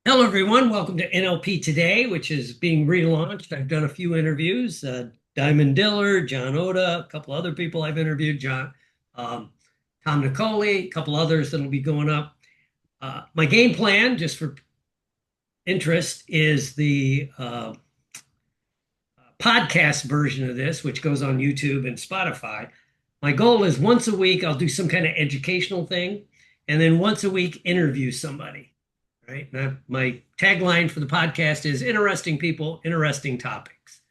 Hello, everyone. Welcome to NLP Today, which is being relaunched. I've done a few interviews. Diamond Diller, John Oda, a couple other people I've interviewed, um, Tom Nicoli, a couple others that'll be going up. My game plan, just for interest, is the podcast version of this, which goes on YouTube and Spotify. My goal is once a week, I'll do some kind of educational thing, and then once a week, interview somebody. Right. My tagline for the podcast is interesting people, interesting topics.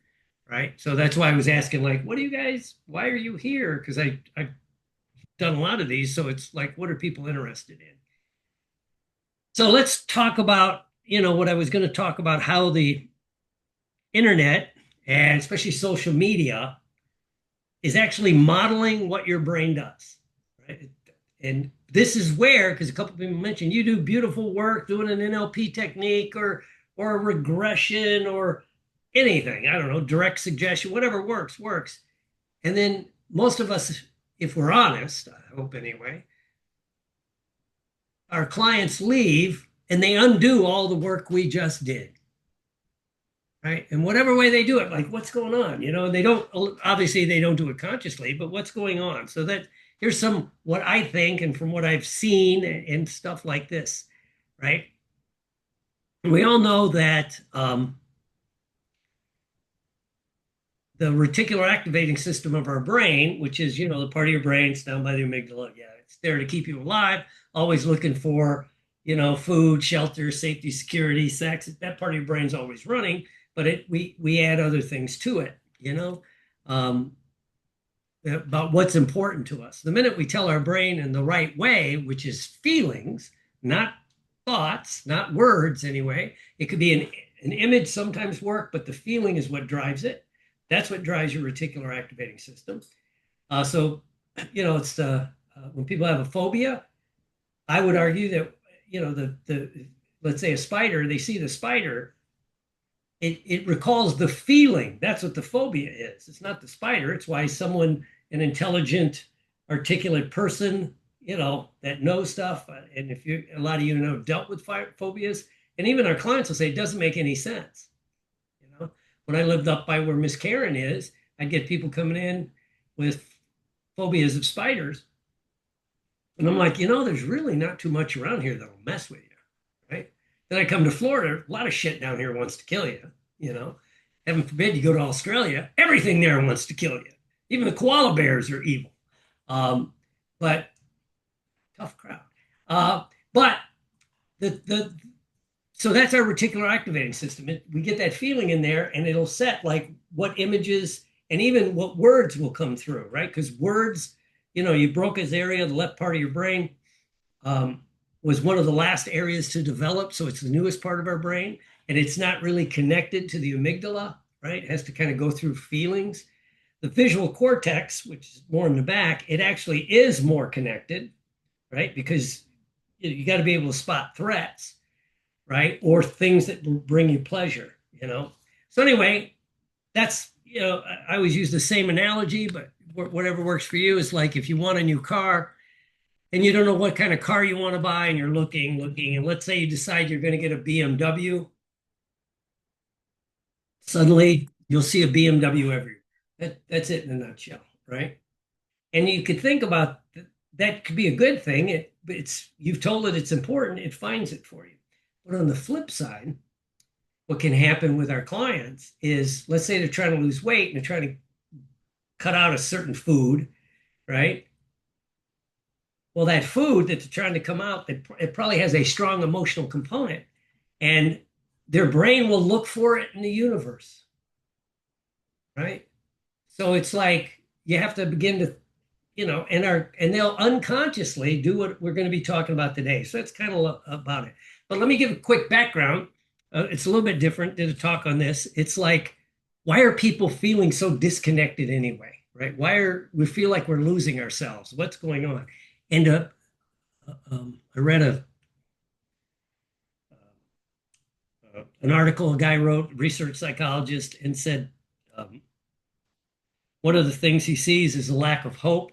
Right. So that's why I was asking, like, what do you guys, why are you here? Because I've done a lot of these. So it's like, what are people interested in? So let's talk about, what I was going to talk about, how the internet and especially social media is actually modeling what your brain does. Right. And this is where, because a couple of people mentioned, you do beautiful work doing an NLP technique or a regression or anything. I don't know, direct suggestion, whatever works. And then most of us, if we're honest, I hope anyway, our clients leave and they undo all the work we just did. Right. And whatever way they do it, like, what's going on? And they don't, obviously they don't do it consciously, but what's going on? So that here's some what I think and from what I've seen and stuff like this, right? We all know that the reticular activating system of our brain, which is, the part of your brain, it's down by the amygdala. Yeah, it's there to keep you alive, always looking for, food, shelter, safety, security, sex. That part of your brain's always running, but we add other things to it, about what's important to us. The minute we tell our brain in the right way, which is feelings, not thoughts, not words anyway, it could be an image sometimes work, but the feeling is what drives it. That's what drives your reticular activating system. So, it's when people have a phobia, I would argue that, the let's say a spider, they see the spider, it recalls the feeling. That's what the phobia is. It's not the spider. It's why an intelligent, articulate person, that knows stuff. And if a lot of you know, dealt with phobias, and even our clients will say it doesn't make any sense. When I lived up by where Miss Karen is, I'd get people coming in with phobias of spiders. And I'm like, there's really not too much around here that'll mess with you, right? Then I come to Florida, a lot of shit down here wants to kill you. Heaven forbid you go to Australia, everything there wants to kill you. Even the koala bears are evil. But tough crowd. But so that's our reticular activating system. We get that feeling in there, and it'll set like what images and even what words will come through, right? Because words, you broke his area, the left part of your brain was one of the last areas to develop. So it's the newest part of our brain, and it's not really connected to the amygdala, right? It has to kind of go through feelings. The visual cortex, which is more in the back, it actually is more connected, right? Because you got to be able to spot threats, right? Or things that will bring you pleasure, So anyway, that's, I always use the same analogy, but whatever works for you is like if you want a new car and you don't know what kind of car you want to buy and you're looking, and let's say you decide you're going to get a BMW, suddenly you'll see a BMW everywhere. That's it in a nutshell, right? And you could think about that could be a good thing. You've told it it's important, it finds it for you. But on the flip side, what can happen with our clients is, let's say they're trying to lose weight and they're trying to cut out a certain food, right? Well, that food that they're trying to come out, it probably has a strong emotional component, and their brain will look for it in the universe, right? So it's like you have to begin to, and they'll unconsciously do what we're going to be talking about today. So that's kind of about it. But let me give a quick background. It's a little bit different than a talk on this. It's like, why are people feeling so disconnected anyway, right? We feel like we're losing ourselves? What's going on? And I read an article a guy wrote, research psychologist, and said one of the things he sees is a lack of hope,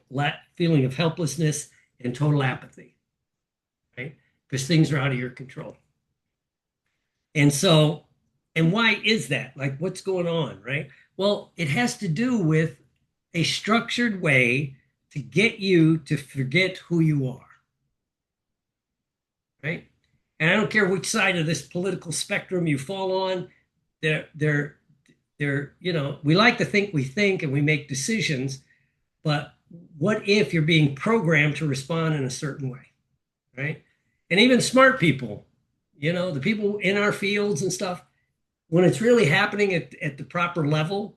feeling of helplessness, and total apathy, right? Because things are out of your control. And so, and why is that? Like, what's going on, right? Well, it has to do with a structured way to get you to forget who you are, right? And I don't care which side of this political spectrum you fall on, they're, they're, we like to think we think and we make decisions, but what if you're being programmed to respond in a certain way, right? And even smart people, the people in our fields and stuff, when it's really happening at the proper level,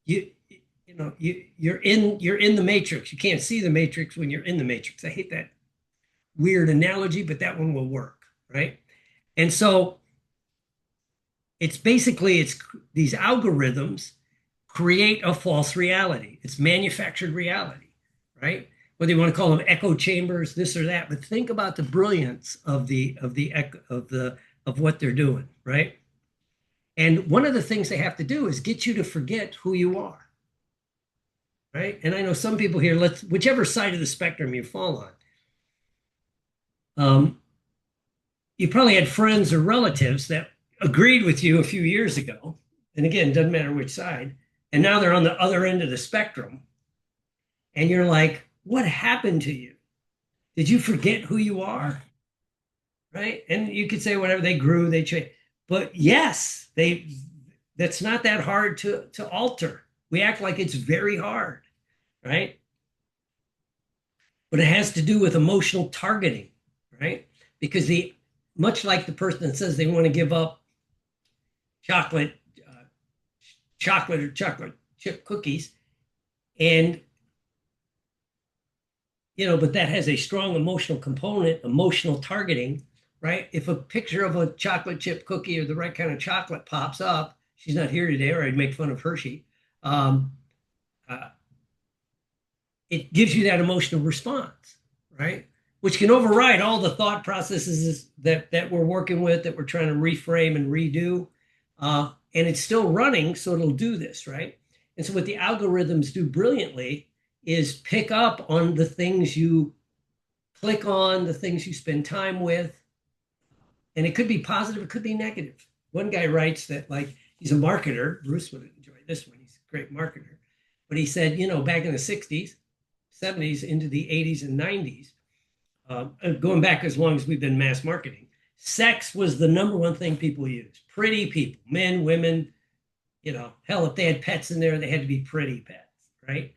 you you're in the matrix. You can't see the matrix when you're in the matrix. I hate that weird analogy, but that one will work, right? And so it's these algorithms create a false reality. It's manufactured reality, right? Whether you want to call them echo chambers, this or that, but think about the brilliance of what they're doing, right? And one of the things they have to do is get you to forget who you are, right? And I know some people here, whichever side of the spectrum you fall on, you probably had friends or relatives that agreed with you a few years ago. And again, doesn't matter which side. And now they're on the other end of the spectrum. And you're like, what happened to you? Did you forget who you are? Right? And you could say whatever, they grew, they changed. But yes, that's not that hard to alter. We act like it's very hard, right? But it has to do with emotional targeting, right? Because much like the person that says they want to give up chocolate, chocolate or chocolate chip cookies, and but that has a strong emotional component, emotional targeting, right? If a picture of a chocolate chip cookie or the right kind of chocolate pops up, she's not here today, or I'd make fun of Hershey. Um, uh, it gives you that emotional response, right? Which can override all the thought processes that we're working with, that we're trying to reframe and redo. And it's still running, so it'll do this, right? And so what the algorithms do brilliantly is pick up on the things you click on, the things you spend time with. And it could be positive, it could be negative. One guy writes that, like, he's a marketer. Bruce would enjoy this one. He's a great marketer. But he said, back in the 60s, 70s, into the 80s and 90s, going back as long as we've been mass marketing, sex was the number one thing people used. Pretty people, men, women, hell, if they had pets in there, they had to be pretty pets, right?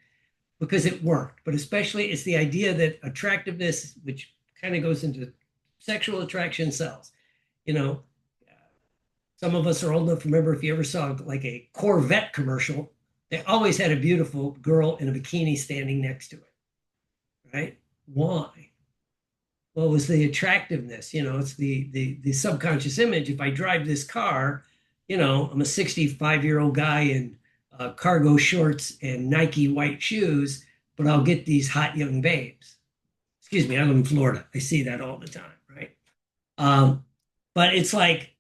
Because it worked. But especially it's the idea that attractiveness, which kind of goes into sexual attraction, sells. You know, some of us are old enough to remember, if you ever saw like a Corvette commercial, they always had a beautiful girl in a bikini standing next to it, right? Why? Well, it was the attractiveness. It's the subconscious image. If I drive this car, I'm a 65-year-old guy in cargo shorts and Nike white shoes, but I'll get these hot young babes. Excuse me, I live in Florida. I see that all the time, right? Um, but it's like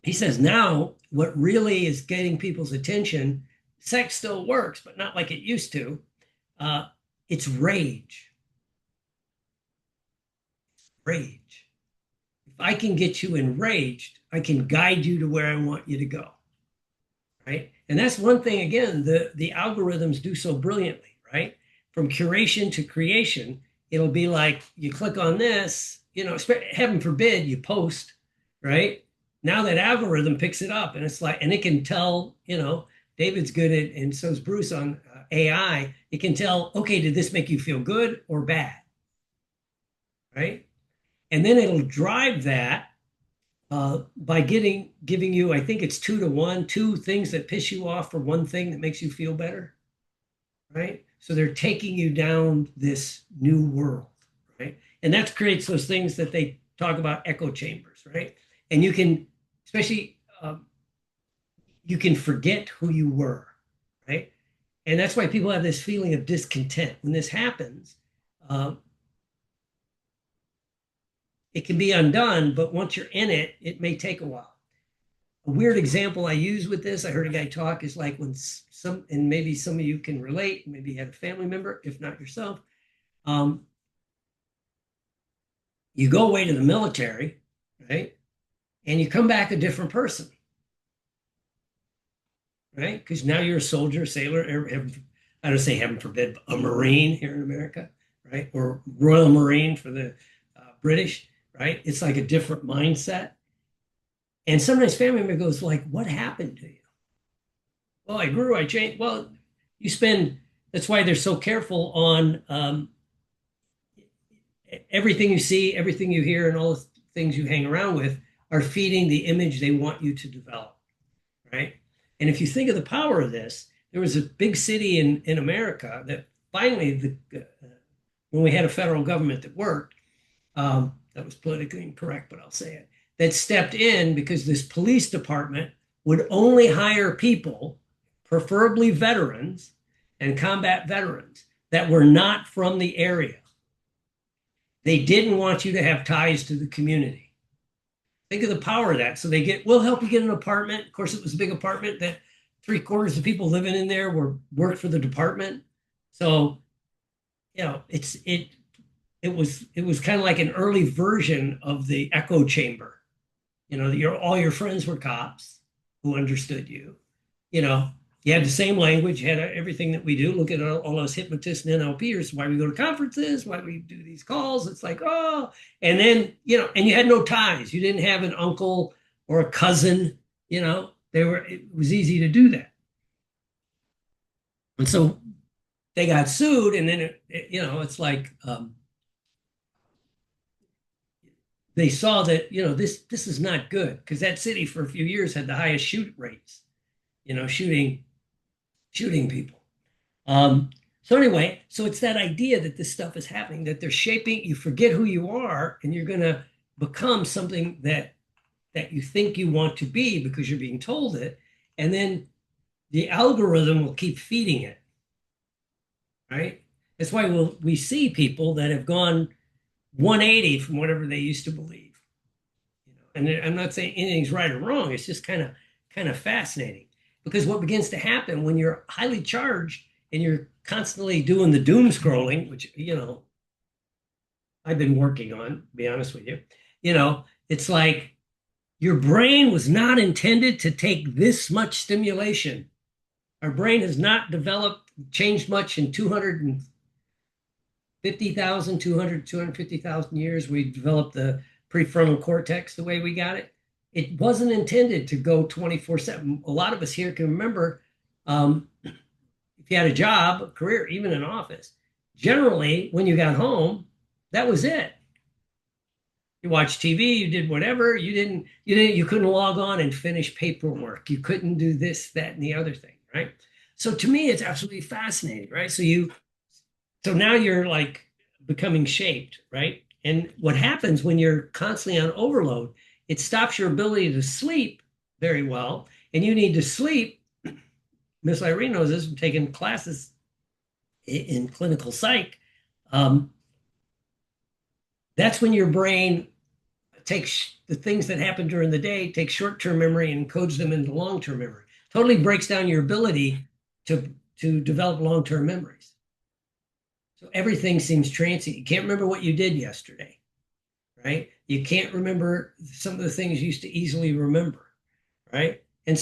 he says now, what really is getting people's attention, sex still works, but not like it used to. Uh, it's rage. Rage. If I can get you enraged, I can guide you to where I want you to go. Right. And that's one thing, again, the algorithms do so brilliantly, right? From curation to creation, it'll be like you click on this, heaven forbid you post, right? Now that algorithm picks it up, and it's like, and it can tell, David's good at, and so is Bruce on AI. It can tell, okay, did this make you feel good or bad? Right. And then it'll drive that by giving you, I think it's 2 to 1, two things that piss you off for one thing that makes you feel better, right? So they're taking you down this new world, right? And that creates those things that they talk about, echo chambers, right? And you can, especially, you can forget who you were, right? And that's why people have this feeling of discontent when this happens. It can be undone, but once you're in it, it may take a while. A weird example I use with this, I heard a guy talk, is like when and maybe some of you can relate, maybe you had a family member, if not yourself. You go away to the military, right? and you come back a different person, right? Because now you're a soldier, sailor, I don't say heaven forbid, a Marine here in America, right? Or Royal Marine for the British, right? It's like a different mindset. And sometimes family member goes like, what happened to you? Well, I grew, I changed. Well, you spend, that's why they're so careful on everything you see, everything you hear, and all the things you hang around with are feeding the image they want you to develop, right? And if you think of the power of this, there was a big city in America that finally, when we had a federal government that worked, that was politically incorrect, but I'll say it, that stepped in because this police department would only hire people, preferably veterans and combat veterans, that were not from the area. They didn't want you to have ties to the community. Think of the power of that. So we'll help you get an apartment. Of course, it was a big apartment that 3/4 of the people living in there worked for the department. So, it was kind of like an early version of the echo chamber. All your friends were cops who understood you. You had the same language, you had everything that we do. Look at all us hypnotists and NLPers, why we go to conferences, why we do these calls. It's like, oh, and then, and you had no ties. You didn't have an uncle or a cousin, it was easy to do that. And so they got sued, and then, it's like, they saw that, this is not good, because that city for a few years had the highest shoot rates, shooting people. So anyway, so it's that idea that this stuff is happening, that they're shaping, you forget who you are, and you're going to become something that you think you want to be because you're being told it. And then the algorithm will keep feeding it, right? That's why we see people that have gone 180 from whatever they used to believe. And I'm not saying anything's right or wrong. It's just kind of fascinating. Because what begins to happen when you're highly charged and you're constantly doing the doom scrolling, which, I've been working on, to be honest with you, it's like your brain was not intended to take this much stimulation. Our brain has not changed much in 250,000 years. We developed the prefrontal cortex the way we got it. It wasn't intended to go 24/7. A lot of us here can remember if you had a job, a career, even an office, generally when you got home, that was it. You watched TV, you did whatever. You couldn't log on and finish paperwork. You couldn't do this, that, and the other thing, right? So to me, it's absolutely fascinating, right? So now you're like becoming shaped, right? And what happens when you're constantly on overload, it stops your ability to sleep very well. And you need to sleep. Miss Irene knows this from taking classes in clinical psych. That's when your brain takes the things that happen during the day, takes short-term memory and encodes them into long-term memory. Totally breaks down your ability to develop long-term memories. So everything seems transient. You can't remember what you did yesterday, right? You can't remember some of the things you used to easily remember, right? And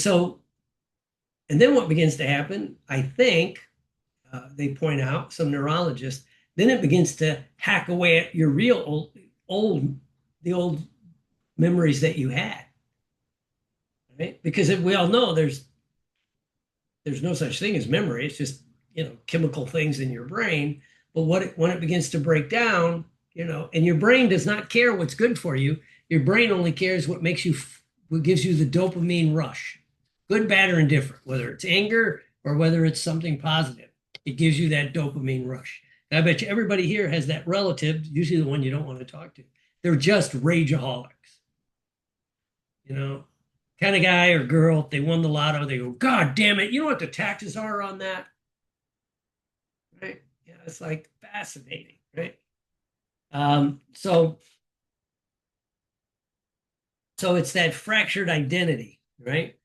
then what begins to happen, I think, they point out, some neurologists, then it begins to hack away at your real the old memories that you had, right? Because we all know there's no such thing as memory. It's just, chemical things in your brain. But when it begins to break down, and your brain does not care what's good for you. Your brain only cares what gives you the dopamine rush, good, bad, or indifferent, whether it's anger or whether it's something positive. It gives you that dopamine rush. And I bet you everybody here has that relative, usually the one you don't want to talk to. They're just rageaholics. Kind of guy or girl, if they won the lotto, they go, God damn it, you know what the taxes are on that? Right? Yeah, it's like fascinating, right? So it's that fractured identity, right?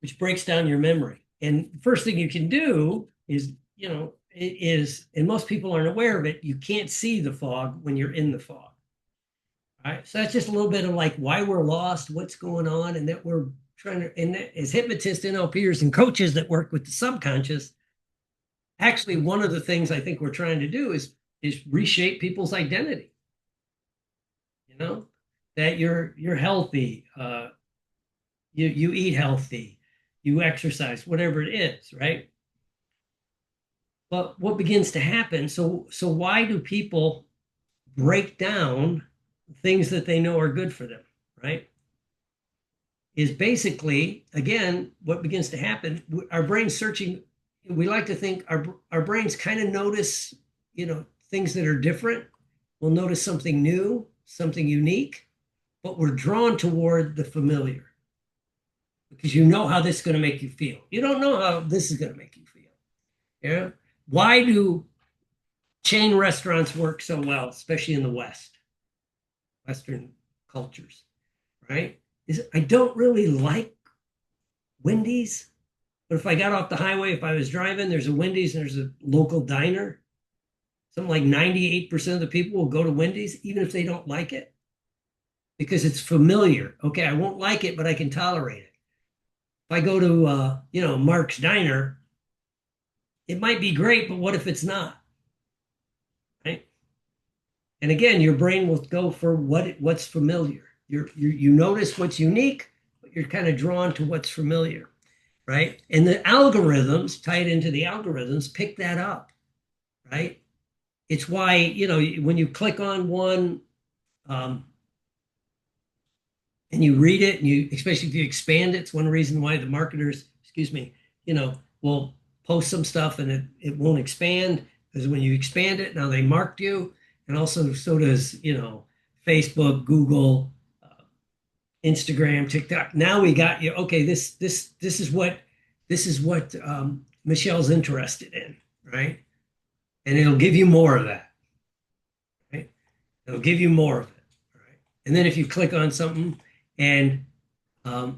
Which breaks down your memory. And the first thing you can do is, and most people aren't aware of it, you can't see the fog when you're in the fog. right? So that's just a little bit of like why we're lost, what's going on, and that we're trying to, and as hypnotists, NLPers, and coaches that work with the subconscious, actually one of the things I think we're trying to do is reshape people's identity. You know, that you're healthy, you eat healthy, you exercise, whatever it is, right? But what begins to happen? So why do people break down things that they know are good for them, right? Is basically, again, what begins to happen. Our brain's searching. We like to think our brains kind of notice, things that are different. We'll notice something new, something unique, but we're drawn toward the familiar because you know how this is going to make you feel. You don't know how this is going to make you feel. Yeah. Why do chain restaurants work so well, especially in the West, Western cultures, right? Is I don't really like Wendy's, but if I got off the highway, if I was driving, there's a Wendy's and there's a local diner. Something like 98% of the people will go to Wendy's, even if they don't like it, because it's familiar. Okay, I won't like it, but I can tolerate it. If I go to, Mark's Diner, it might be great, but what if it's not? Right? And again, your brain will go for what's familiar. You notice what's unique, but you're kind of drawn to what's familiar, right? And the algorithms, tied into the algorithms, pick that up, right? It's why, when you click on one and you read it, and especially if you expand it, it's one reason why the marketers, excuse me, will post some stuff and it won't expand, because when you expand it, now they marked you. And also, so does, Facebook, Google, Instagram, TikTok. Now we got you. Okay, this is what Michelle's interested in, right? And it'll give you more of that, right? It'll give you more of it, right? And then if you click on something and that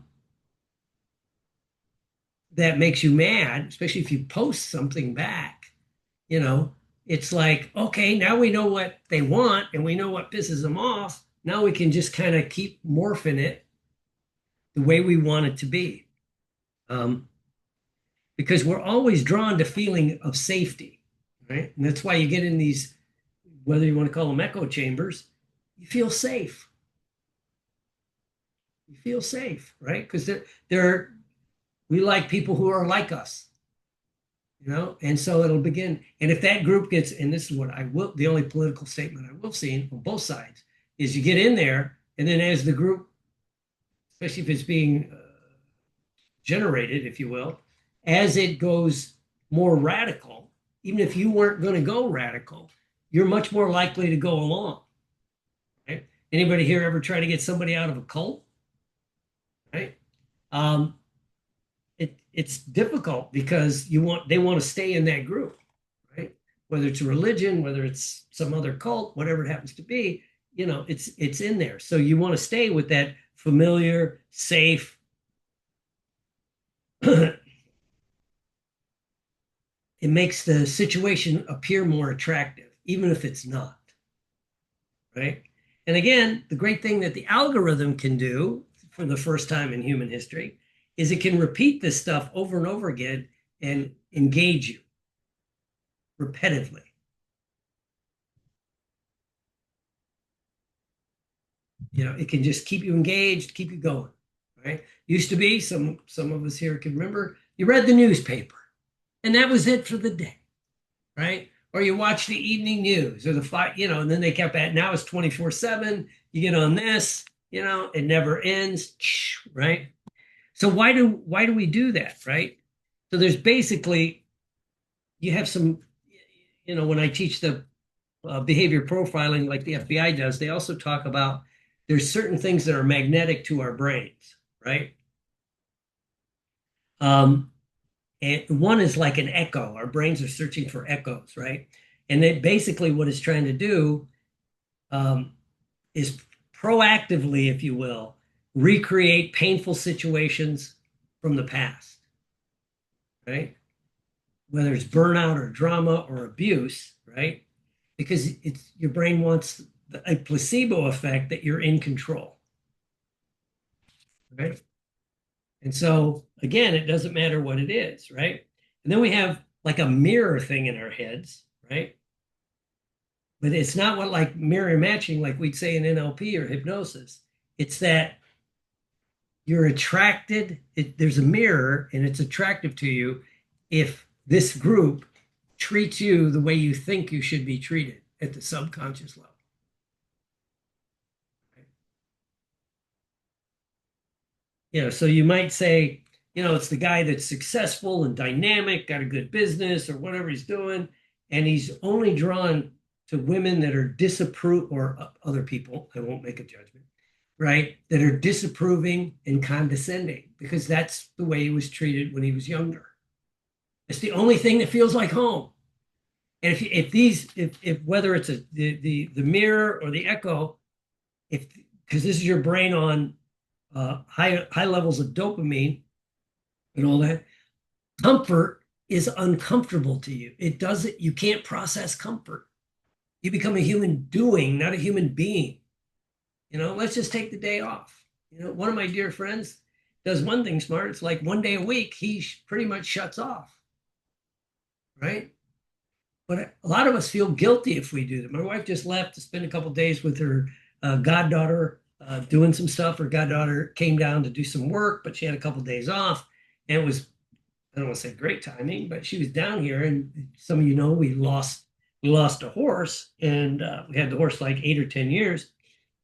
makes you mad, especially if you post something back, it's like, okay, now we know what they want and we know what pisses them off. Now we can just kind of keep morphing it the way we want it to be. Because we're always drawn to feeling of safety, right? And that's why you get in these, whether you want to call them echo chambers, you feel safe. You feel safe, right? Because we like people who are like us, and so it'll begin. And if that group gets, and this is what the only political statement I will see on both sides is you get in there, and then as the group, especially if it's being generated, if you will, as it goes more radical, even if you weren't going to go radical, you're much more likely to go along. Right? Anybody here ever try to get somebody out of a cult? Right? It's difficult because they want to stay in that group, right? Whether it's a religion, whether it's some other cult, whatever it happens to be, it's in there. So you want to stay with that familiar, safe. It makes the situation appear more attractive, even if it's not, right? And again, the great thing that the algorithm can do for the first time in human history is it can repeat this stuff over and over again and engage you repetitively. It can just keep you engaged, keep you going, right? Used to be, some of us here can remember, you read the newspaper and that was it for the day, right? Or you watch the evening news or the fight, and then they kept at, now it's 24/7. You get on this, it never ends, right? So why do we do that, right? So there's basically, you have some, when I teach the behavior profiling like the FBI does, they also talk about there's certain things that are magnetic to our brains, right? And one is like an echo. Our brains are searching for echoes, right? And then basically what it's trying to do is proactively, if you will, recreate painful situations from the past, right? Whether it's burnout or drama or abuse, right? Because your brain wants a placebo effect that you're in control, right? And so again, it doesn't matter what it is, right? And then we have like a mirror thing in our heads, right? But it's not what like mirror matching, like we'd say in NLP or hypnosis. It's that you're attracted, there's a mirror and it's attractive to you if this group treats you the way you think you should be treated at the subconscious level. So you might say, it's the guy that's successful and dynamic, got a good business or whatever he's doing, and he's only drawn to women that are disapprove or other people. I won't make a judgment, right? That are disapproving and condescending because that's the way he was treated when he was younger. It's the only thing that feels like home. And if whether it's the mirror or the echo, because this is your brain on high levels of dopamine and all that, comfort is uncomfortable to you. You can't process comfort. You become a human doing, not a human being. Let's just take the day off. One of my dear friends does one thing smart. It's like one day a week, he pretty much shuts off, right? But a lot of us feel guilty if we do that. My wife just left to spend a couple of days with her goddaughter doing some stuff. Her goddaughter came down to do some work, but she had a couple of days off. And it was, I don't want to say great timing, but she was down here. And some of you know, we lost a horse. And we had the horse like 8 or 10 years.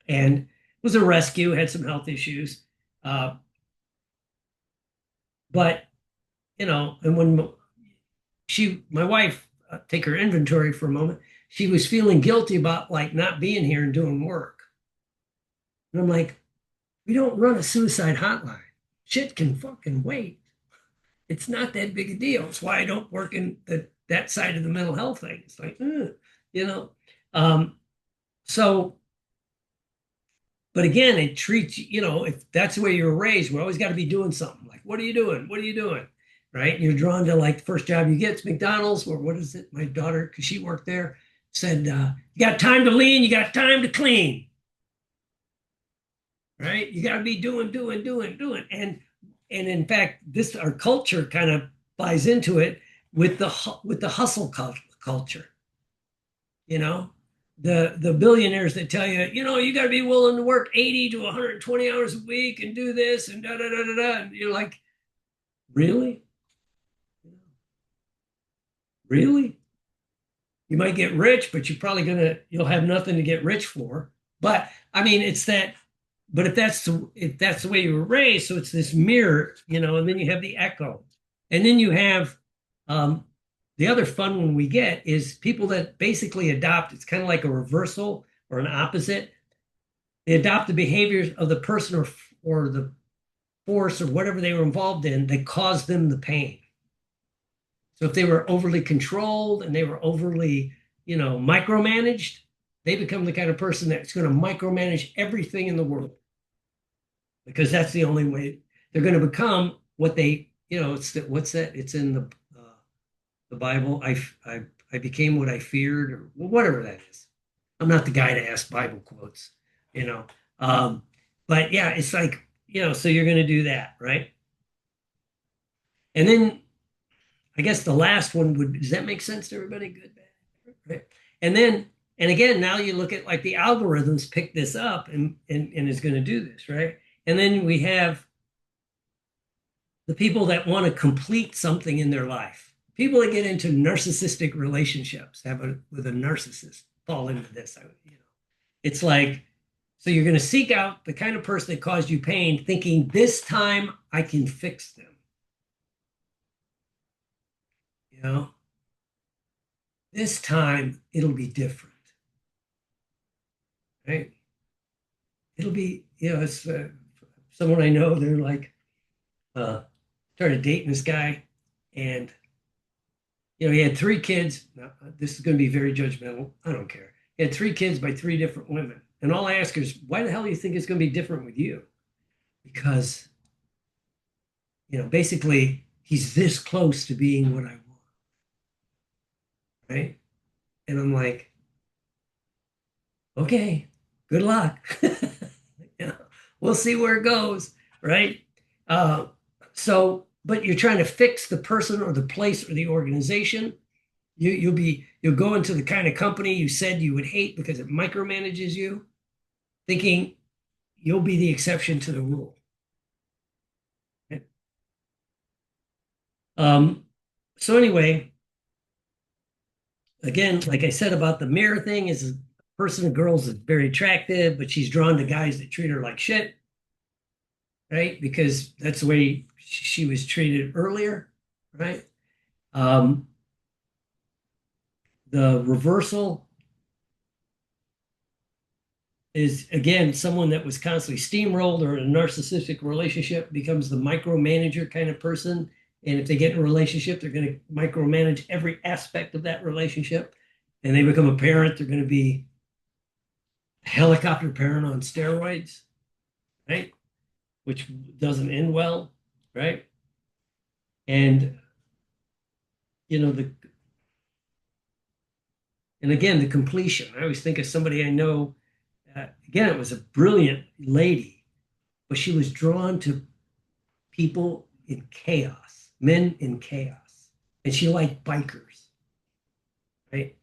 And it was a rescue, had some health issues. But, and when my wife, take her inventory for a moment, she was feeling guilty about like not being here and doing work. And I'm like, we don't run a suicide hotline. Shit can fucking wait. It's not that big a deal. It's why I don't work in that side of the mental health thing. It's like, so, but again, it treats you, if that's the way you were raised, we always got to be doing something. Like, what are you doing? What are you doing? Right? And you're drawn to like the first job you get, it's McDonald's, or what is it? My daughter, because she worked there, said, you got time to lean, you got time to clean. Right? You got to be doing. And in fact, our culture kind of buys into it with the hustle culture. The billionaires that tell you, you got to be willing to work 80 to 120 hours a week and do this and da da da da da. And you're like, really? Really? You might get rich, but you'll have nothing to get rich for. But I mean, it's that. But if that's the way you were raised, so it's this mirror, and then you have the echo, and then you have the other fun one we get is people that basically adopt. It's kind of like a reversal or an opposite. They adopt the behaviors of the person or the force or whatever they were involved in that caused them the pain. So if they were overly controlled and they were overly, micromanaged, they become the kind of person that's going to micromanage everything in the world because that's the only way they're going to become what they, what's that? It's in the Bible. I became what I feared, or whatever that is. I'm not the guy to ask Bible quotes, but yeah, it's like, so you're going to do that, right? And then I guess the last one does that make sense to everybody? Good, bad, right? And again, now you look at like the algorithms pick this up and is going to do this, right? And then we have the people that want to complete something in their life. People that get into narcissistic relationships with a narcissist fall into this. It's like, so you're going to seek out the kind of person that caused you pain, thinking this time I can fix them. This time it'll be different, right? It'll be, it's someone I know, they're like, started dating this guy and, he had 3 kids. Now, this is going to be very judgmental. I don't care. He had 3 kids by 3 different women. And all I ask is, why the hell do you think it's going to be different with you? Because, basically he's this close to being what I want. Right? And I'm like, okay, good luck. You know, we'll see where it goes, right? Uh, but you're trying to fix the person or the place or the organization. You'll go into the kind of company you said you would hate because it micromanages you, thinking you'll be the exception to the rule. Um, so anyway, again, like I said about the mirror thing, is a person of girls is very attractive, but she's drawn to guys that treat her like shit, right? Because that's the way she was treated earlier, right? Um, the reversal is again someone that was constantly steamrolled or in a narcissistic relationship becomes the micromanager kind of person. And if they get in a relationship, they're going to micromanage every aspect of that relationship. And they become a parent, they're going to be a helicopter parent on steroids, right? Which doesn't end well, right? And you know the and again the completion. I always think of somebody I know. Again, it was a brilliant lady, but she was drawn to people in chaos, men in chaos. And she liked bikers, right?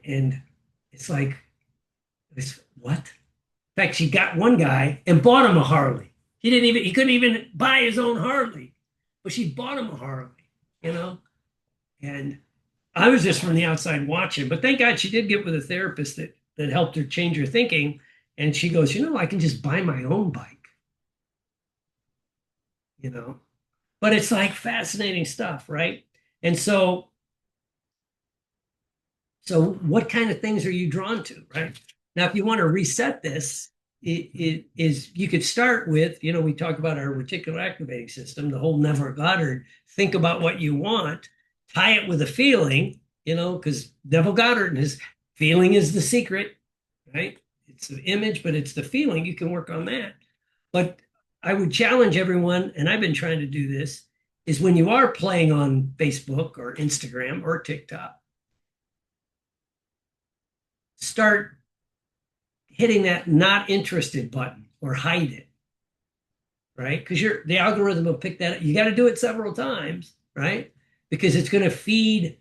And it's like, what? In fact, she got one guy and bought him a Harley. He couldn't even buy his own Harley, but she bought him a Harley, you know? And I was just from the outside watching, but thank God she did get with a therapist that helped her change her thinking. And she goes, I can just buy my own bike, you know? But it's like fascinating stuff, right? And so what kind of things are you drawn to, right? Now, if you want to reset this, it is you could start with, we talk about our reticular activating system, the whole Neville Goddard, think about what you want, tie it with a feeling, because Neville Goddard and his feeling is the secret, right? It's the image, but it's the feeling. You can work on that. But I would challenge everyone, and I've been trying to do this, is when you are playing on Facebook or Instagram or TikTok, start hitting that not interested button or hide it, right? Because the algorithm will pick that up. You got to do it several times, right? Because it's going to feed,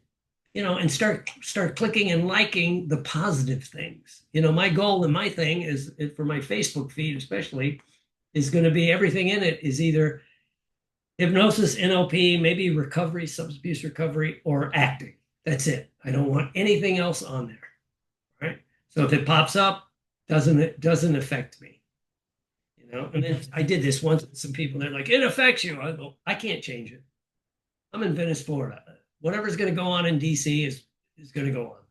and start clicking and liking the positive things. My goal and my thing is for my Facebook feed, especially, is going to be everything in it is either hypnosis, NLP, maybe recovery, substance abuse recovery, or acting. That's it. I don't want anything else on there, right? So if it pops up, it doesn't affect me, And then I did this once with some people. They're like, it affects you. I go, I can't change it. I'm in Venice, Florida. Whatever's going to go on in DC is going to go on.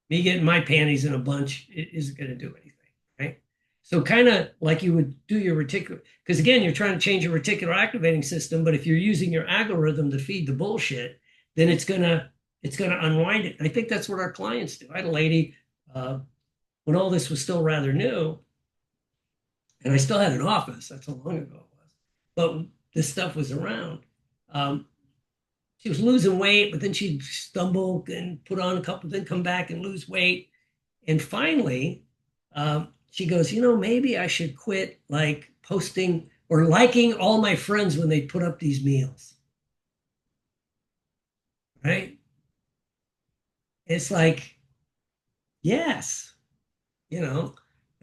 Me getting my panties in a bunch isn't going to do anything, right? So kind of like you would do your reticular, because again, you're trying to change your reticular activating system, but if you're using your algorithm to feed the bullshit, then it's gonna unwind it. And I think that's what our clients do. I had a lady when all this was still rather new, and I still had an office. That's how long ago it was. But this stuff was around. She was losing weight, but then she'd stumble and put on a couple, then come back and lose weight. And finally, she goes, maybe I should quit like posting or liking all my friends when they put up these meals. Right? It's like, yes, And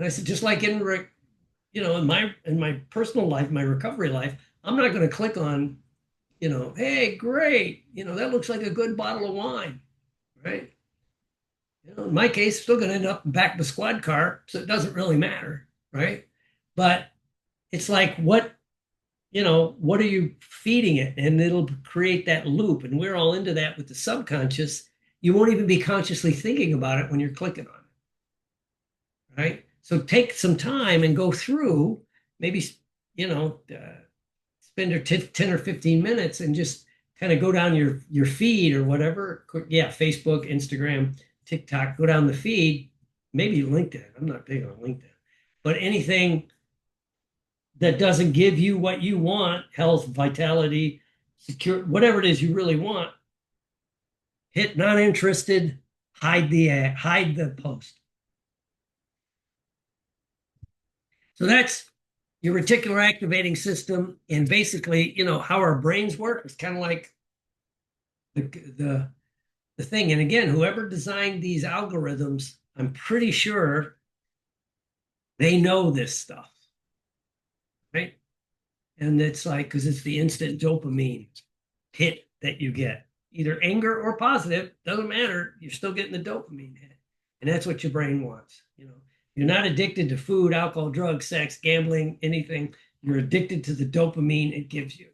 I said, just like in my personal life, my recovery life, I'm not going to click on, hey, great, that looks like a good bottle of wine, right? In my case, still going to end up in the back of a squad car, so it doesn't really matter, right? But it's like what are you feeding it? And it'll create that loop. And we're all into that with the subconscious. You won't even be consciously thinking about it when you're clicking on it, right? So take some time and go through, maybe, spend 10 or 15 minutes and just kind of go down your feed or whatever. Yeah, Facebook, Instagram, TikTok, go down the feed, maybe LinkedIn. I'm not big on LinkedIn, but anything that doesn't give you what you want, health, vitality, secure, whatever it is you really want, hit not interested, hide the post. So that's your reticular activating system. And basically, how our brains work is kind of like the thing. And again, whoever designed these algorithms, I'm pretty sure they know this stuff, right? And it's like, because it's the instant dopamine hit that you get, either anger or positive, doesn't matter. You're still getting the dopamine hit. And that's what your brain wants. You're not addicted to food, alcohol, drugs, sex, gambling, anything. You're addicted to the dopamine it gives you.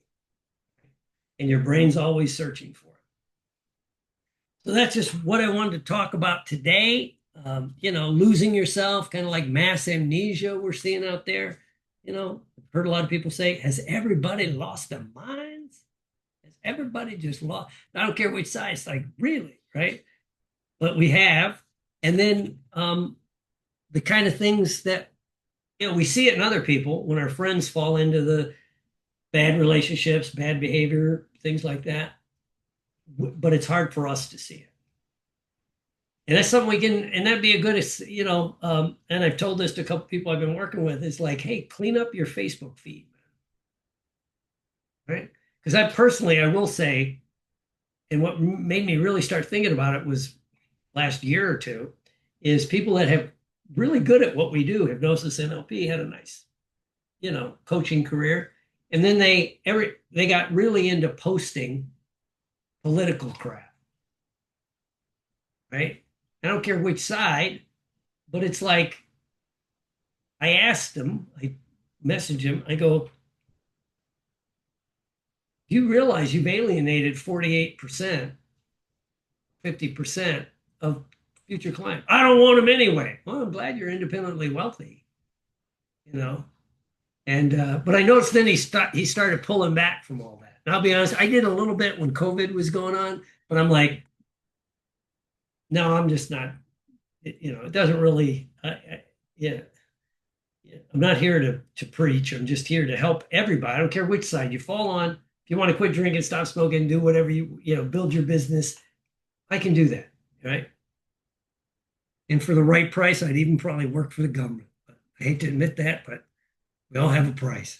And your brain's always searching for it. So that's just what I wanted to talk about today. Losing yourself, kind of like mass amnesia we're seeing out there. I've heard a lot of people say, has everybody lost their minds? Has everybody just lost? I don't care which side. It's like, really, right? But we have. And then the kind of things that, we see it in other people when our friends fall into the bad relationships, bad behavior, things like that. But it's hard for us to see it. And that's something we can, and that'd be a good, and I've told this to a couple people I've been working with. It's like, hey, clean up your Facebook feed, right? Because I will say, and what made me really start thinking about it was last year or two, is people that have really good at what we do, hypnosis, NLP, had a nice, coaching career. And then they got really into posting political crap, right? I don't care which side, but it's like, I asked them, I messaged him, I go, do you realize you've alienated 48%, 50% of future clients? I don't want them anyway. Well, I'm glad you're independently wealthy, And but I noticed then he started pulling back from all that. And I'll be honest, I did a little bit when COVID was going on, but I'm like, no, I'm just not. It doesn't really. Yeah, I'm not here to preach. I'm just here to help everybody. I don't care which side you fall on. If you want to quit drinking, stop smoking, do whatever build your business, I can do that, right? And for the right price, I'd even probably work for the government. But I hate to admit that, but we all have a price.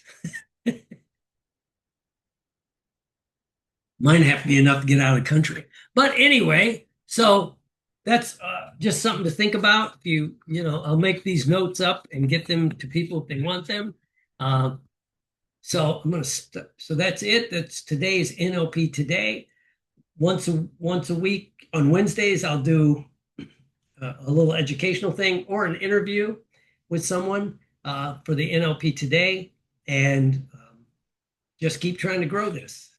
Mine have to be enough to get out of the country. But anyway, so that's just something to think about. If I'll make these notes up and get them to people if they want them. So I'm gonna. So that's it. That's today's NLP today. Once a week on Wednesdays, I'll do a little educational thing or an interview with someone for the NLP today, and just keep trying to grow this.